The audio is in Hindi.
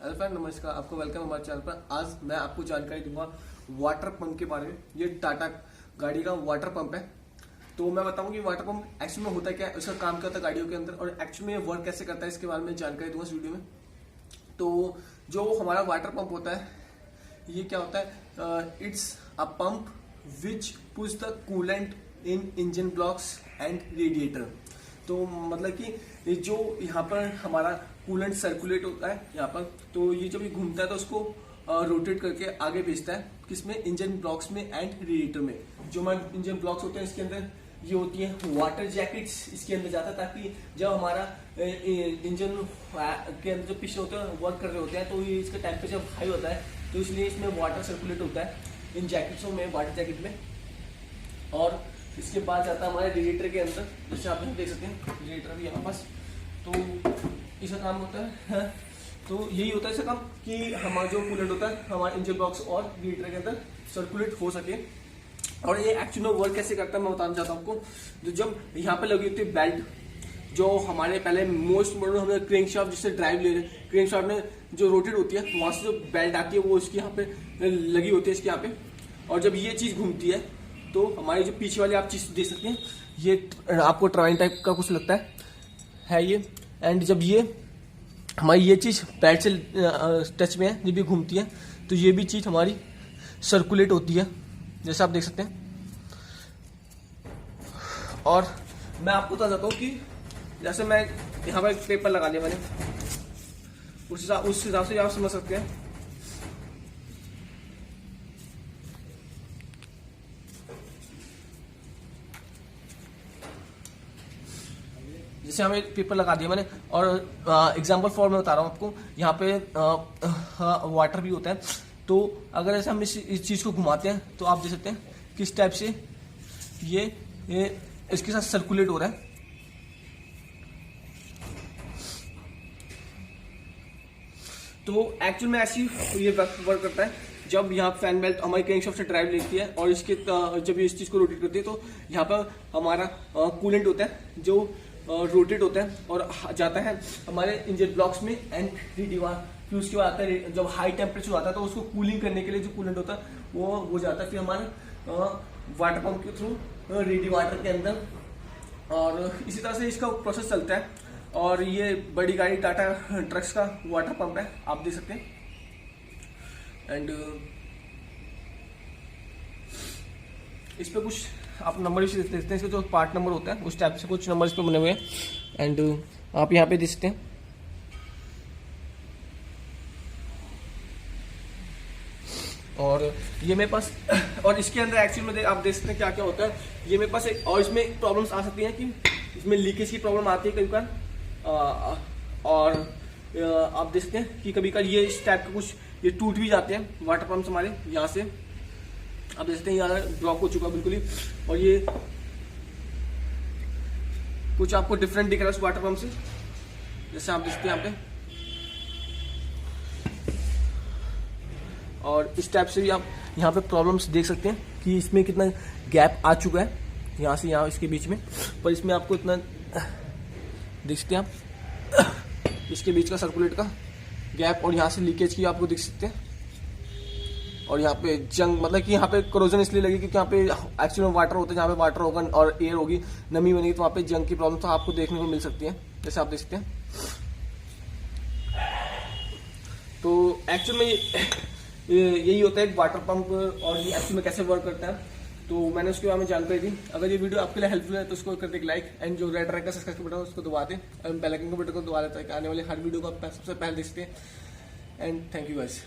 हेलो फ्रेंड, नमस्कार। आपको वेलकम हमारे चैनल पर। आज मैं आपको जानकारी दूंगा वाटर पंप के बारे में। ये टाटा गाड़ी का वाटर पंप है। तो मैं बताऊंगा कि वाटर पंप एक्चुअली में होता क्या है, उसका काम क्या होता है गाड़ियों के अंदर, और एक्चुअली में ये वर्क कैसे करता है, इसके बारे में जानकारी दूंगा इस वीडियो में। तो जो हमारा वाटर पंप होता है, ये क्या होता है, it's a pump which push the coolant in engine blocks and radiator. तो मतलब कि जो यहाँ पर हमारा कूलेंट सर्कुलेट होता है यहाँ पर, तो ये जब ये घूमता है तो उसको रोटेट करके आगे भेजता है किसमें, इंजन ब्लॉक्स में एंड रेडिएटर में। जो हमारे इंजन ब्लॉक्स होते हैं इसके अंदर ये होती है वाटर जैकेट्स इसके अंदर जाता है, ताकि जब हमारा इंजन के अंदर जो पिस्टन होते हैं वर्क कर रहे होते हैं तो ये इसका टेम्परेचर हाई होता है, तो इसलिए इसमें वाटर सर्कुलेट होता है इन जैकेट्सों में, वाटर जैकेट में। और इसके बाद जाता है हमारे रेडिएटर के अंदर, जैसे आप देख सकते हैं रेडिएटर भी यहाँ पास। तो इसका काम होता है तो यही होता है इसका काम कि हमारा जो कूलेंट होता है हमारे इंजन बॉक्स और रेडिएटर के अंदर सर्कुलेट हो सके। और ये एक्चुअली में वर्क कैसे करता है मैं बताना चाहता हूँ आपको। तो जब यहाँ पे लगी होती है बेल्ट, जो हमारे पहले मोस्ट मॉडल हमने क्रैंक शाफ्ट जिससे ड्राइव ले रहे हैं, क्रैंक शाफ्ट में जो रोटेट होती है वहां से जो बेल्ट आती है वो इसके यहाँ पे लगी होती है इसके यहाँ पे। और जब ये चीज घूमती है तो हमारी जो पीछे वाली आप चीज देख सकते हैं, ये आपको ट्राइन टाइप का कुछ लगता है ये। एंड जब ये हमारी ये चीज पैड से टच में है, जब ये घूमती है तो ये भी चीज हमारी सर्कुलेट होती है, जैसे आप देख सकते हैं। और मैं आपको बता देता हूँ कि जैसे मैं यहाँ पर एक पेपर लगा लिया मैंने, उस हिसाब से आप समझ सकते हैं। जैसे हमें पेपर लगा दिया मैंने, और एग्जांपल फॉर में बता रहा हूँ आपको। यहाँ पे वाटर भी होता है, तो अगर ऐसे हम इस चीज को घुमाते हैं तो आप देख सकते हैं किस टाइप से ये इसके साथ सर्कुलेट हो रहा है। तो एक्चुअल में ऐसी ये वर्क करता है। जब यहाँ फैन बेल्ट हमारी क्रैंकशाफ्ट से ड्राइव लेती है और इसके जब ये इस चीज को रोटेट करती है तो यहाँ पर हमारा कूलेंट होता है जो रोटेट होता है और जाता है हमारे इंजन ब्लॉक्स में एंड रेडिएटर। फिर उसके बाद आता है जब हाई टेम्परेचर आता है तो उसको कूलिंग करने के लिए जो कूलेंट होता है वो जाता है फिर हमारे वाटर पंप के थ्रू रेडिएटर के अंदर। और इसी तरह से इसका प्रोसेस चलता है। और ये बड़ी गाड़ी टाटा ट्रक्स का वाटर पंप है, आप देख सकते हैं। एंड इस पे कुछ आप नंबर भी देखते हैं, इसका जो पार्ट नंबर होता है उस टाइप से कुछ नंबर इस पे बने हुए हैं। एंड आप यहाँ पे देख सकते हैं। और ये मेरे पास और इसके अंदर एक्चुअली में आप देख सकते हैं क्या क्या होता है। ये मेरे पास एक और इसमें प्रॉब्लम्स आ सकती हैं कि इसमें लीकेज की प्रॉब्लम आती है कभी बार। और आप देख सकते हैं कि कभी कभी ये इस टाइप के कुछ ये टूट भी जाते हैं वाटर पंप हमारे यहाँ से। आप देख सकते हैं यहाँ ब्लॉक हो चुका बिल्कुल ही, और ये कुछ आपको डिफरेंट दिख रहा है उस वाटर पंप से, जैसे आप देखते हैं यहाँ पे। और इस टाइप से भी आप यहाँ पे प्रॉब्लम्स देख सकते हैं कि इसमें कितना गैप आ चुका है यहाँ से यहाँ इसके बीच में। पर इसमें आपको इतना देख सकते हैं आप, इसके बीच का सर्कुलेट का गैप, और यहाँ से लीकेज की आपको देख सकते हैं। और यहाँ पे जंग मतलब कि यहाँ पे क्रोजन इसलिए लगी क्योंकि यहाँ पे एक्चुअली में वाटर होता है, जहाँ पे वाटर होगा और एयर होगी, नमी बनेगी, तो वहाँ पे जंग की प्रॉब्लम तो आपको देखने को मिल सकती है, जैसे आप देख सकते हैं। तो एक्चुअल में यही होता है एक वाटर पंप, और ये एक्चुअली में कैसे वर्क करता है तो मैंने उसके बारे में जानकारी दी। अगर ये वीडियो आपके लिए हेल्पफुल है तो उसको कर दे लाइक, एंड जो रेड रंग का सब्सक्राइब बटन उसको दबा दें, बेल आइकन का बटन को दबा देता है कि आने वाले हर वीडियो को आप सबसे पहले देख सकते हैं। And thank you guys.